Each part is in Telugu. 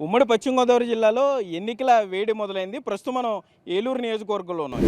ఉమ్మడి పశ్చిమ గోదావరి జిల్లాలో ఎన్నికల వేడి మొదలైంది. ప్రస్తుతం మనం ఏలూరు నియోజకవర్గంలో ఉన్నాం.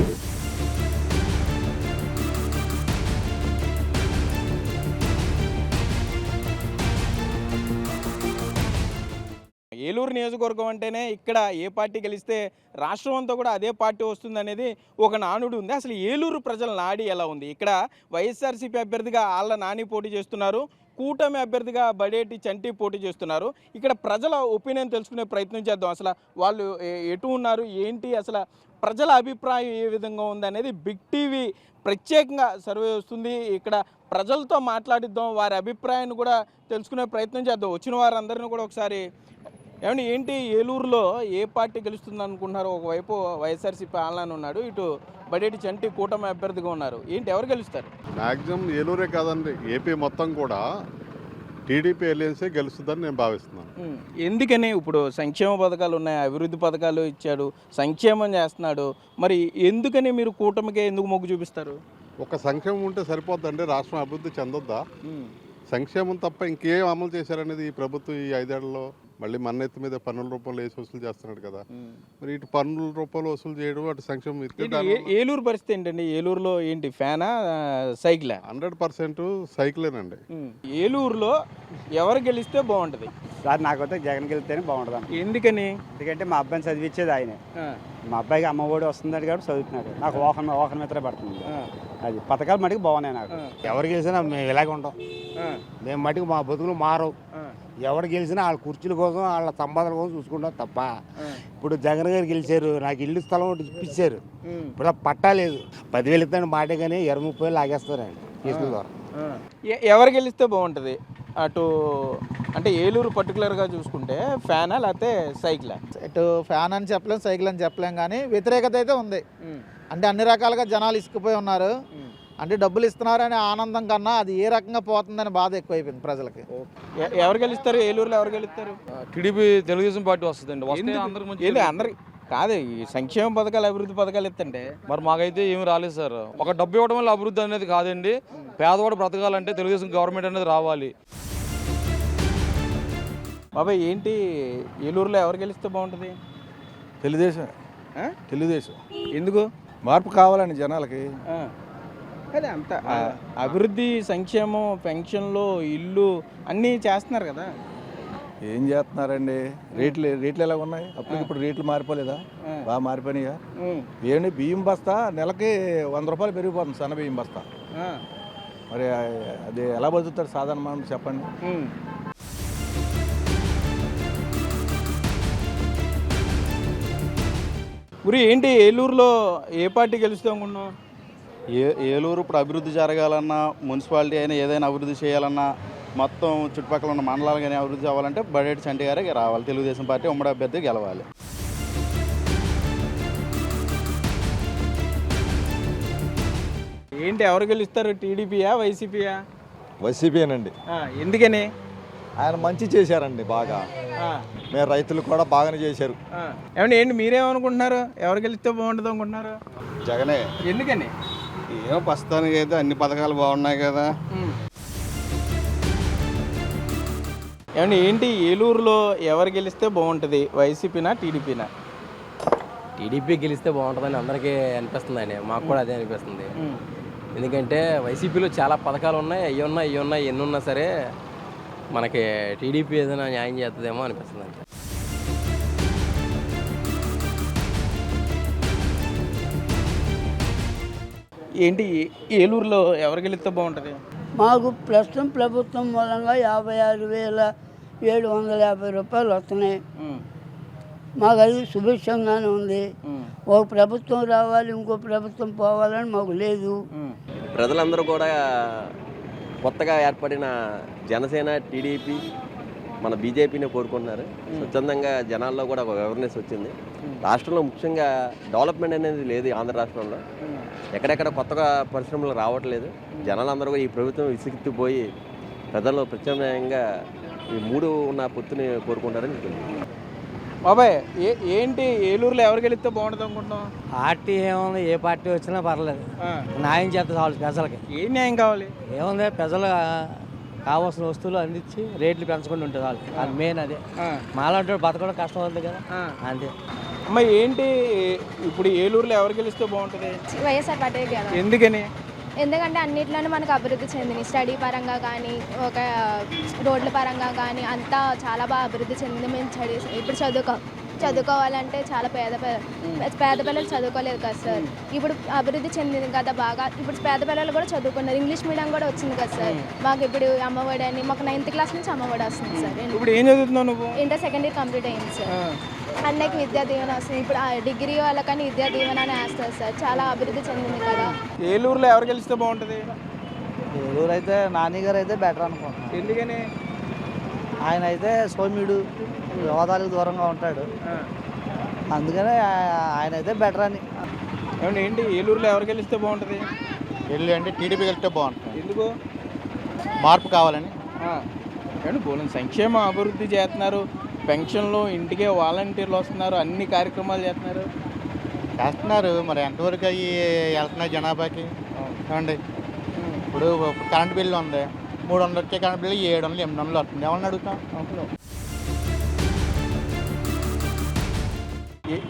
ఏలూరు నియోజకవర్గం అంటేనే ఇక్కడ ఏ పార్టీ గెలిస్తే రాష్ట్రం అంతా కూడా అదే పార్టీ వస్తుందనేది ఒక నానుడు ఉంది. అసలు ఏలూరు ప్రజల నాడి ఎలా ఉంది? ఇక్కడ వైఎస్ఆర్సీపీ అభ్యర్థిగా ఆళ్ల నాని పోటీ చేస్తున్నారు, కూటమి అభ్యర్థిగా బడేటి చంటి పోటీ చేస్తున్నారు. ఇక్కడ ప్రజల ఒపీనియన్ తెలుసుకునే ప్రయత్నం చేద్దాం. అసలు వాళ్ళు ఎటు ఉన్నారు, ఏంటి, అసలు ప్రజల అభిప్రాయం ఏ విధంగా ఉందనేది బిగ్ టీవీ ప్రత్యేకంగా సర్వే వస్తుంది. ఇక్కడ ప్రజలతో మాట్లాడిద్దాం, వారి అభిప్రాయాన్ని కూడా తెలుసుకునే ప్రయత్నం చేద్దాం. వచ్చిన వారందరినీ కూడా ఒకసారి ఏమండి, ఏంటి ఏలూరులో ఏ పార్టీ గెలుస్తుంది అనుకుంటున్నారు? ఒకవైపు వైఎస్ఆర్సీపీ ఆళ్ల ఉన్నాడు, ఇటు బడేటి చంటి కూటమి అభ్యర్థిగా ఉన్నారు. ఏంటి, ఎవరు గెలుస్తారు? మ్యాక్సిమం ఏలూరే కాదండి, ఏపీ మొత్తం కూడా టీడీపీ ఎలియన్సే గెలుస్తుందని నేను భావిస్తున్నాను. ఎందుకని? ఇప్పుడు సంక్షేమ పథకాలు ఉన్నాయి, అభివృద్ధి పథకాలు ఇచ్చాడు, సంక్షేమం చేస్తున్నాడు. మరి ఎందుకని మీరు కూటమికే ఎందుకు మొగ్గు చూపిస్తారు? ఒక సంక్షేమం ఉంటే సరిపోద్దండి, రాష్ట్రం అభివృద్ధి చెందొద్దా? సంక్షేమం తప్ప ఇంకేం అమలు చేశారనేది ఈ ప్రభుత్వం ఈ 5 ఏళ్లలో. మళ్ళీ మన్నెత్తి మీద పన్నుల రూపంలో వేసి వసూలు చేస్తున్నాడు కదా, మరి ఇటు పన్నుల రూపంలో వసూలు చేయడం, అటు సంక్షేమం. ఏలూరు పరిస్థితి ఏంటండి? ఏలూరులో ఏంటి, ఫ్యానా సైకిలా? 100% సైకిలేనండి. ఏలూరులో ఎవరు గెలిస్తే బాగుంటుంది? సార్ నాకైతే జగన్ గెలిస్తేనే బాగుంటుంది. ఎందుకని? ఎందుకంటే మా అబ్బాయిని చదివించేది ఆయనే. మా అబ్బాయికి అమ్మ ఒడి వస్తుందని కాబట్టి చదువుతున్నాడు. నాకు ఓహన మిత్ర పడుతుంది. అది పథకాలు మటుకు బాగున్నాయి నాకు. ఎవరు గెలిచినా మేము ఇలాగే ఉంటాం. మేము మటుకు మా బతుకులు మారవు. ఎవరు గెలిచినా వాళ్ళ కుర్చీల కోసం వాళ్ళ సంపాదన కోసం చూసుకుంటాం తప్ప. ఇప్పుడు జగన్ గారు గెలిచారు, నాకు ఇల్లు స్థలం ఒకటి ఇప్పించారు, ఇప్పుడు పట్టా లేదు. 10,000 ఇస్తాను మాటే కానీ 20-30 లాగేస్తారండి కేసుల ద్వారా. ఎవరు గెలిస్తే బాగుంటుంది? అటు అంటే ఏలూరు పర్టికులర్గా చూసుకుంటే ఫ్యానా లేకపోతే సైకిలా? ఇటు ఫ్యాన్ అని చెప్పలేం, సైకిల్ అని చెప్పలేం, కానీ వ్యతిరేకత అయితే ఉంది. అంటే అన్ని రకాలుగా జనాలు ఇసుకుపోయి ఉన్నారు. అంటే డబ్బులు ఇస్తున్నారనే ఆనందం కన్నా అది ఏ రకంగా పోతుందని బాధ ఎక్కువైపోయింది ప్రజలకి. ఎవరు గెలుస్తారు ఏలూరులో? ఎవరు గెలుస్తారు? టీడీపీ తెలుగుదేశం పార్టీ వస్తుందండి. అందరికి కాదు, ఈ సంక్షేమ పథకాలు అభివృద్ధి పథకాలు ఇస్తుంటే మరి మాకైతే ఏమి రాలేదు సార్. ఒక డబ్బు ఇవ్వడం వల్ల అభివృద్ధి అనేది కాదండి. పేదవాడు బ్రతకాలంటే తెలుగుదేశం గవర్నమెంట్ అనేది రావాలి. బాబాయ్, ఏంటి ఏలూరులో ఎవరు గెలిస్తే బాగుంటుంది? తెలుగుదేశం. తెలుగుదేశం ఎందుకు? మార్పు కావాలండి జనాలకి. అదే అంత అభివృద్ధి, సంక్షేమం, పెన్షన్లు, ఇల్లు అన్నీ చేస్తున్నారు కదా. ఏం చేస్తున్నారండి? రేట్లు ఎలా ఉన్నాయి? ఇప్పుడు రేట్లు మారిపోలేదా? బాగా మారిపోయినాయా? ఏంటి, బియ్యం బస్తా నెలకి 100 రూపాయలు పెరిగిపోతుంది, సన్న బియ్యం బస్తా. మరి అది ఎలా బతుకుతారు సాధారణ మనం, చెప్పండి. గురి, ఏంటి ఏలూరులో ఏ పార్టీ గెలుస్తే అనుకున్నావు? ఏలూరు ఇప్పుడు అభివృద్ధి జరగాలన్నా, మున్సిపాలిటీ అయినా ఏదైనా అభివృద్ధి చేయాలన్నా, మొత్తం చుట్టుపక్కల ఉన్న మండలాలు కానీ అభివృద్ధి అవ్వాలంటే బడేటి చంటి గారే రావాలి. తెలుగుదేశం పార్టీ ఉమ్మడి అభ్యర్థి గెలవాలి. ఏంటి, ఎవరు గెలుస్తారు? టీడీపీయా వైసీపీయా? వైసీపీనండి. ఎందుకని? ఆయన మంచి చేశారండి బాగా. మేము రైతులు కూడా బాగానే చేశారు. ఏమండి, ఏంటి మీరేమనుకుంటున్నారు? ఎవరు గెలిస్తే బాగుంటుంది అనుకుంటున్నారు? జగనే. ఎందుకని? ఏమో ప్రస్తుతానికి అయితే అన్ని పథకాలు బాగున్నాయి కదా. ఏమండి, ఏంటి ఏలూరులో ఎవరు గెలిస్తే బాగుంటుంది? వైసీపీనా టీడీపీనా? టీడీపీ గెలిస్తే బాగుంటుందని అందరికీ అనిపిస్తుంది అండి. మాకు కూడా అదే అనిపిస్తుంది. ఎందుకంటే వైసీపీలో చాలా పథకాలు ఉన్నాయి, అవి ఉన్నాయి, ఎన్ని ఉన్నా సరే మనకి టీడీపీ ఏదైనా న్యాయం చేస్తుందేమో అనిపిస్తుంది అండి. ఏంటి ఏలూరులో ఎవరు గెలిస్తే బాగుంటుంది? మాకు ప్రస్తుతం ప్రభుత్వం మూలంగా 56,750 రూపాయలు వస్తున్నాయి. మాకు అది సుభిక్షంగానే ఉంది. ఒక ప్రభుత్వం రావాలి, ఇంకో ప్రభుత్వం పోవాలని మాకు లేదు. ప్రజలందరూ కూడా కొత్తగా ఏర్పడిన జనసేన, టీడీపీ, మన బీజేపీని కోరుకుంటున్నారు. స్వచ్ఛందంగా జనాల్లో కూడా ఒక అవేర్నెస్ వచ్చింది. రాష్ట్రంలో ముఖ్యంగా డెవలప్మెంట్ అనేది లేదు. ఆంధ్ర రాష్ట్రంలో ఎక్కడెక్కడ కొత్తగా పరిశ్రమలు రావట్లేదు. జనాలందరూ కూడా ఈ ప్రభుత్వం విసిగిపోయి ప్రజల్లో ప్రత్యామ్నాయంగా ఈ 3 ఉన్న పొత్తుని కోరుకుంటారని చెప్తుంది. బాబాయ్, ఏంటి ఏలూరులో ఎవరు గెలిస్తే బాగుంటుంది అనుకుంటున్నాం? పార్టీ ఏముంది, ఏ పార్టీ వచ్చినా పర్లేదు, న్యాయం చేస్తే చాలు ప్రజలకి. ఏ న్యాయం కావాలి? ఏముంది, ప్రజలు కావాల్సిన వస్తువులు అందించి రేట్లు పెంచకుండా ఉంటుంది వాళ్ళు మెయిన్ అదే. మాలాంటి బతకడం కష్టం అవుతుంది కదా, అంతే. అమ్మ ఏంటి ఇప్పుడు ఏలూరులో ఎవరు గెలిస్తే బాగుంటుంది? వైఎస్ఆర్ పార్టీ గెలవాలి. ఎందుకని? ఎందుకంటే అన్నిట్లోనూ మనకు అభివృద్ధి చెందింది. స్టడీ పరంగా కానీ, ఒక రోడ్ల పరంగా కానీ అంతా చాలా బాగా అభివృద్ధి చెందింది. మేము ఇప్పుడు చదువుకోవాలంటే చాలా పేద పిల్లలు చదువుకోలేదు కదా సార్. ఇప్పుడు అభివృద్ధి చెందింది కదా బాగా. ఇప్పుడు పేద పిల్లలు కూడా చదువుకున్నారు. ఇంగ్లీష్ మీడియం కూడా వచ్చింది కదా సార్. మాకు ఇప్పుడు అమ్మఒడి అని మాకు 9th క్లాస్ నుంచి అమ్మఒడి వస్తుంది సార్. ఇప్పుడు ఏం చదువుతున్నావు నువ్వు? ఇంటర్ సెకండ్ ఇయర్ కంప్లీట్ అయింది సార్. అన్నకి విద్యా దీవెన వస్తుంది. ఇప్పుడు డిగ్రీ వాళ్ళకని విద్యా దీవెన అని వేస్తారు సార్. చాలా అభివృద్ధి చెందింది కదా. ఏలూరులో ఎవరు గెలిస్తే బాగుంటుంది? ఏలూరు అయితే నాని గారు అయితే బెటర్ అనుకుంటున్నాను. ఎందుకని? ఆయన అయితే సౌమ్యుడు, వివాదాలకు దూరంగా ఉంటాడు, అందుకనే ఆయన అయితే బెటర్ అని. ఏంటి ఏలూరులో ఎవరు గెలిస్తే బాగుంటుంది? వెళ్ళి అంటే టీడీపీ వెళ్తే బాగుంటుంది. ఎందుకు? మార్పు కావాలని. ఏమండి పోలేని సంక్షేమ అభివృద్ధి చేస్తున్నారు, పెన్షన్లు, ఇంటికే వాలంటీర్లు వస్తున్నారు, అన్ని కార్యక్రమాలు చేస్తున్నారు. మరి ఎంతవరకు అవి వెళ్తున్నాయి జనాభాకి? ఏమండి ఇప్పుడు కరెంట్ బిల్లు ఉంది, 300 వచ్చే కరెంట్ బిల్లు 700, 800 వస్తుంది. ఎవరిని అడుగుతాం?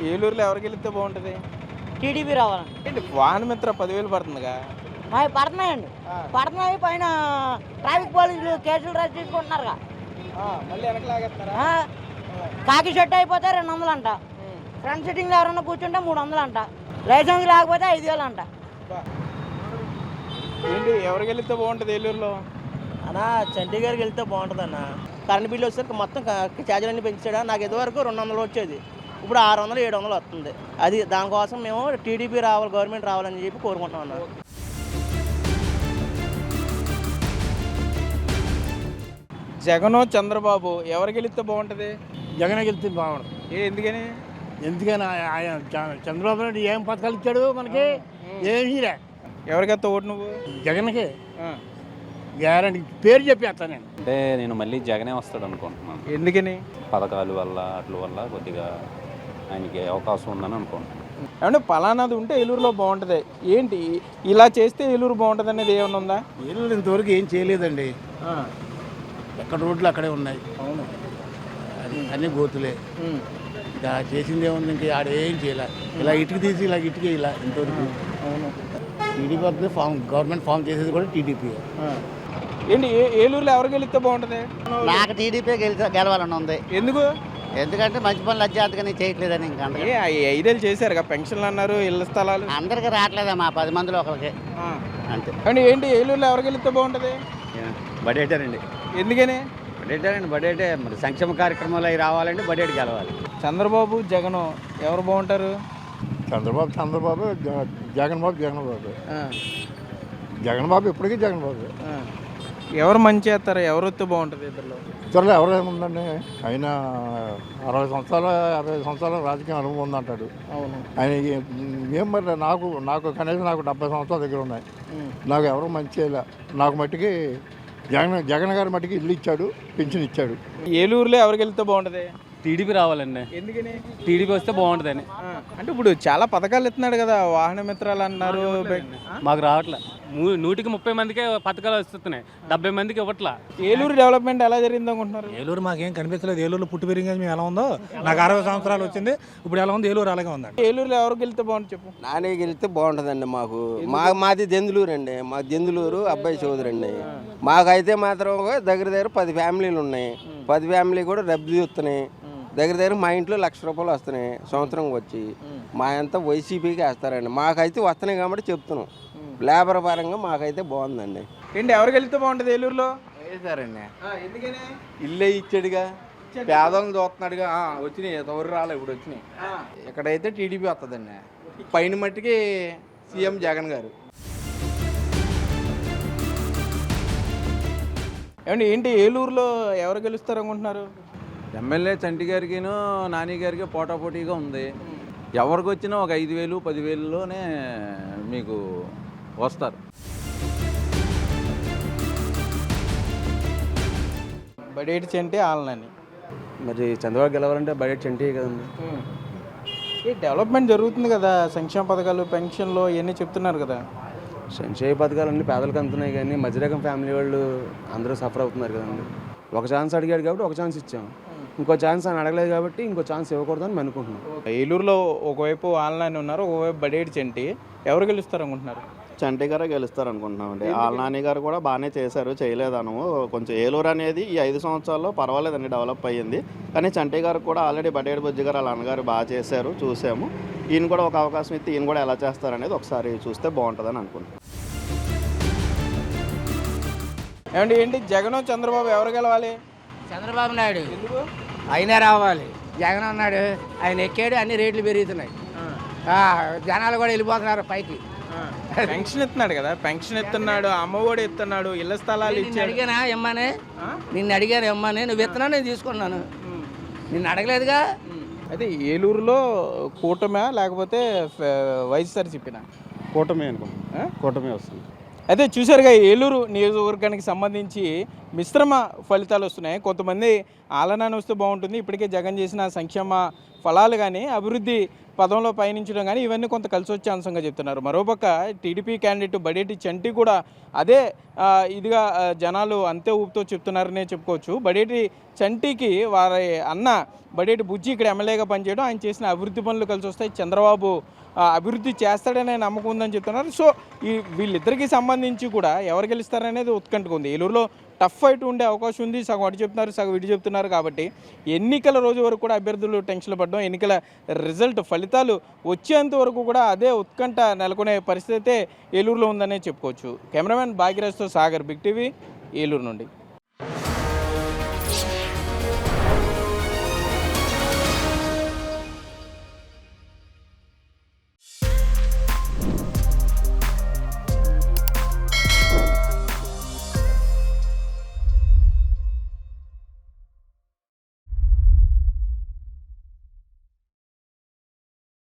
ఏలూరులో ఎవరికి వెళితే బాగుంటుంది? టీడీపీ రావాలి. ఏంటి వాహన మిత్ర 10,000 పడుతుందిగా? అవి పడుతున్నాయండి, పడుతున్నాయి. పైన ట్రాఫిక్ పోలీసులు కేసులు రద్దు చేసుకుంటున్నారుగా. మళ్ళీ వెనకలాగేస్తారా? కాకి షర్ట్ అయిపోతే 200 అంట, ఫ్రంట్ సిట్టింగ్లో ఎవరన్నా కూర్చుంటే 300 అంట, లైసెన్స్ లేకపోతే 5,000 అంట. ఏంటి ఎవరికి వెళితే బాగుంటుంది ఏలూరులో? అన్నా చండీ గారికి వెళ్తే బాగుంటుంది అన్న. కరెంట్ బిల్లు వచ్చేసరికి మొత్తం ఛార్జీలన్నీ పెంచాడా. నాకు ఇదివరకు 200 వచ్చేది, ఇప్పుడు 600, 700 వస్తుంది. అది దానికోసం మేము టీడీపీ రావాలి, గవర్నమెంట్ రావాలని చెప్పి కోరుకుంటున్నాం అన్న. జగన్, చంద్రబాబు ఎవరికి వెళితే బాగుంటుంది? జగన్ వెళ్తే బాగుంటుంది. ఎందుకని? ఎందుకని ఆయన చంద్రబాబు నాయుడు ఏం పథకాలు ఇచ్చాడు మనకి? ఏమీ లే. ఎవరికైతే ఓటు నువ్వు? జగన్కి గ్యారంటీ పేరు చెప్పేస్తాను నేను. అంటే నేను మళ్ళీ జగనే వస్తాడు అనుకుంటున్నాను. ఎందుకని? పథకాల వల్ల అట్ల వల్ల కొద్దిగా ఆయనకి అవకాశం ఉందని అనుకుంటున్నాను. ఏమంటే పలానాది ఉంటే ఏలూరులో బాగుంటుంది, ఏంటి ఇలా చేస్తే ఏలూరు బాగుంటుంది అనేది ఏమైనా ఉందా? ఏలూరు ఇంతవరకు ఏం చేయలేదండి. ఎక్కడ రోడ్లు అక్కడే ఉన్నాయి. అవును, అన్నీ గోతులే. ఇంకా చేసింది ఏముంది? ఇంకా ఆడేం చేయలే. ఇలా ఇటుక తీసి ఇలా ఇటుక ఇలా ఇంతవరకు. అవును, టీడీపీ గవర్నమెంట్ ఫామ్ చేసేది కూడా టీడీపీ. ఏంటి ఏలూరులో ఎవరికి వెళితే బాగుంటుంది? నాకు టీడీపీ గెలవాలని ఉంది. ఎందుకు? ఎందుకంటే మంచి పనులు అధ్యాత్మకని చేయట్లేదని. ఇంకా 5 ఏళ్ళు చేశారు కదా, పెన్షన్లు అన్నారు, ఇళ్ల స్థలాలు. అందరికీ రావట్లేదమ్మా, 10 మందిలో ఒకరికి అంతే. అండి ఏంటి ఏలూరులో ఎవరికి వెళితే బాగుంటుంది? బడేటారండి. ఎందుకని? బడేటే మరి సంక్షేమ కార్యక్రమాలు అవి రావాలంటే బడేటి గెలవాలి. చంద్రబాబు, జగన్ ఎవరు బాగుంటారు? చంద్రబాబు జగన్ బాబు ఇప్పటికీ జగన్ బాబు. ఎవరు మంచి చేస్తారు? ఎవరు వస్తే బాగుంటుంది ఇద్దరులో? ఇద్దరులో ఎవరు ఏముందండి? ఆయన 60 సంవత్సరాలు 50 సంవత్సరాల రాజకీయ అనుభవం ఉందంటాడు. అవును. ఆయన ఏం మరి నాకు కనీసం నాకు 70 సంవత్సరాల దగ్గర ఉన్నాయి. నాకు ఎవరు మంచి చేయలే. నాకు మట్టికి జగన్ గారి మట్టికి ఇల్లు ఇచ్చాడు, పెన్షన్ ఇచ్చాడు. ఏలూరులో ఎవరికి వెళ్తే బాగుంటుంది? టీడీపీ రావాలండి. ఎందుకని? టీడీపీ వస్తే బాగుంటుందని. అంటే ఇప్పుడు చాలా పథకాలు ఇస్తున్నాడు కదా, వాహన మిత్రాలు అన్నారు. మాకు రావట్లే. 100కి 30 మందికే పథకాలు వస్తున్నాయి, 70 మందికి ఇవ్వట్లా. ఏలూరు డెవలప్మెంట్ ఎలా జరిగింది అనుకుంటున్నారు? ఏలూరు మాకేం కనిపించలేదు. ఏలూరులో పుట్టి పెరిగింది మేము ఎలా ఉందో. నాకు 60 సంవత్సరాలు వచ్చింది, ఇప్పుడు ఎలా ఉంది ఏలూరు అలాగే ఉందండి. ఏలూరులో ఎవరికి వెళ్తే బాగుంటుంది చెప్పు? నానే గెలిస్తే బాగుంటుందండి. మాది దెందులూరు అండి. మాది దెందులూరు అబ్బాయి చౌదరి అండి. మాకైతే మాత్రం దగ్గర 10 ఫ్యామిలీలు ఉన్నాయి. 10 ఫ్యామిలీ కూడా డబ్బులు చూస్తున్నాయి. దగ్గర మా ఇంట్లో ₹1,00,000 వస్తున్నాయి సంవత్సరం వచ్చి. మా అంతా వైసీపీకి వేస్తారండి. మాకైతే వస్తున్నాయి కాబట్టి చెప్తున్నాం. లేబర్ పరంగా మాకైతే బాగుందండి. ఏంటి ఎవరికి వెళ్తే బాగుంటుంది ఏలూరులో? వేసారండి. ఎందుకని? ఇల్లే ఇచ్చాడుగా, పేదలను చూస్తున్నాడుగా. వచ్చినాయి, ఎవరు రాలే, ఇప్పుడు వచ్చినాయి. ఇక్కడైతే టీడీపీ వస్తుందండి. పైన మట్టికి సీఎం జగన్ గారు. ఏమండి ఏంటి ఏలూరులో ఎవరు గెలుస్తారు అనుకుంటున్నారు? ఎమ్మెల్యే చంటి గారికిను నాని గారికి పోటాపోటీగా ఉంది. ఎవరికి వచ్చినా ఒక 5,000, 10,000లోనే మీకు వస్తారు. బడేటి చంటి ఆలనని. మరి చంద్రబాబు గెలవాలంటే బడేటి చంటి కదండి. ఈ డెవలప్మెంట్ జరుగుతుంది కదా, సంక్షేమ పథకాలు, పెన్షన్లు ఇవన్నీ చెప్తున్నారు కదా. సంక్షేమ పథకాలన్నీ పేదలకు అందుతున్నాయి కానీ మధ్యరకం ఫ్యామిలీ వాళ్ళు అందరూ సఫర్ అవుతున్నారు కదండి. ఒక ఛాన్స్ అడిగాడు కాబట్టి ఒక ఛాన్స్ ఇచ్చాం, ఇంకో ఛాన్స్ అని అడగలేదు కాబట్టి ఇంకో ఛాన్స్ ఇవ్వకూడదని మేము అనుకుంటున్నాం. ఏలూరులో ఒకవైపు ఆల్నాని ఉన్నారు, ఒకవైపు బడేటి చంటి, ఎవరు గెలుస్తారు అనుకుంటున్నారు? చంటి గారే గెలుస్తారు అనుకుంటున్నామండి. వాళ్ళ నాని గారు కూడా బాగానే చేశారు, చేయలేదను కొంచెం ఏలూరు అనేది ఈ 5 సంవత్సరాల్లో పర్వాలేదండి, డెవలప్ అయ్యింది. కానీ చంటి గారు కూడా ఆల్రెడీ బడేటి బుజ్జి గారు వాళ్ళ అన్నగారు బాగా చేశారు, చూసాము. ఈయన కూడా ఒక అవకాశం ఇస్తే ఈయన కూడా ఎలా చేస్తారనేది ఒకసారి చూస్తే బాగుంటుందని అనుకుంటున్నాం. ఏమండి ఏంటి జగన్ చంద్రబాబు ఎవరు గెలవాలి? చంద్రబాబు నాయుడు అయినా రావాలి. జగన్ అన్నాడు, ఆయన ఎక్కాడు, అన్ని రేట్లు పెరుగుతున్నాయి, జనాలు కూడా వెళ్ళిపోతున్నారు పైకి. పెన్షన్ ఇస్తున్నాడు కదా, పెన్షన్ ఇస్తున్నాడు, అమ్మఒడి ఇస్తున్నాడు, ఇళ్ల స్థలాలు ఇచ్చాడు. అడిగానా ఇమ్మని, నిన్ను అడిగాను ఇమ్మని, నువ్వు ఇస్తున్నా నేను తీసుకున్నాను, నిన్ను అడగలేదుగా. అయితే ఏలూరులో కూటమే లేకపోతే వైఎస్ఆర్సీపీనా? కూటమి అనుకుంటున్నాం, కూటమి వస్తుంది. అయితే చూసారుగా ఏలూరు నియోజకవర్గానికి సంబంధించి మిశ్రమ ఫలితాలు వస్తున్నాయి. కొంతమంది ఆలనాన్ని వస్తే బాగుంటుంది, ఇప్పటికే జగన్ చేసిన సంక్షేమ ఫలాలు కానీ అభివృద్ధి పదంలో పయనించడం కానీ ఇవన్నీ కొంత కలిసి వచ్చే అంశంగా చెప్తున్నారు. మరోపక్క టీడీపీ క్యాండిడేట్ బడేటి చంటి కూడా అదే ఇదిగా జనాలు అంతే ఊపుతో చెప్తున్నారనే చెప్పుకోవచ్చు. బడేటి చంటికి వారి అన్న బడేటి బుజ్జి ఇక్కడ ఎమ్మెల్యేగా పనిచేయడం, ఆయన చేసిన అభివృద్ధి పనులు కలిసి వస్తాయి, చంద్రబాబు అభివృద్ధి చేస్తాడనే నమ్మకం ఉందని చెప్తున్నారు. సో ఈ వీళ్ళిద్దరికీ సంబంధించి కూడా ఎవరు గెలుస్తారనేది ఉత్కంఠగా ఉంది. ఏలూరులో టఫ్ ఫైట్ ఉండే అవకాశం ఉంది. సగం అటు చెప్తున్నారు, సగం ఇటు చెప్తున్నారు. కాబట్టి ఎన్నికల రోజు వరకు కూడా అభ్యర్థులు టెన్షన్లు పడడం, ఎన్నికల రిజల్ట్ ఫలితాలు వచ్చేంత వరకు కూడా అదే ఉత్కంఠ నెలకొనే పరిస్థితి అయితే ఏలూరులో ఉందనే చెప్పుకోవచ్చు. కెమెరామెన్ భాగ్యరాజ్తో సాగర్, బిగ్ టీవీ, ఏలూరు నుండి.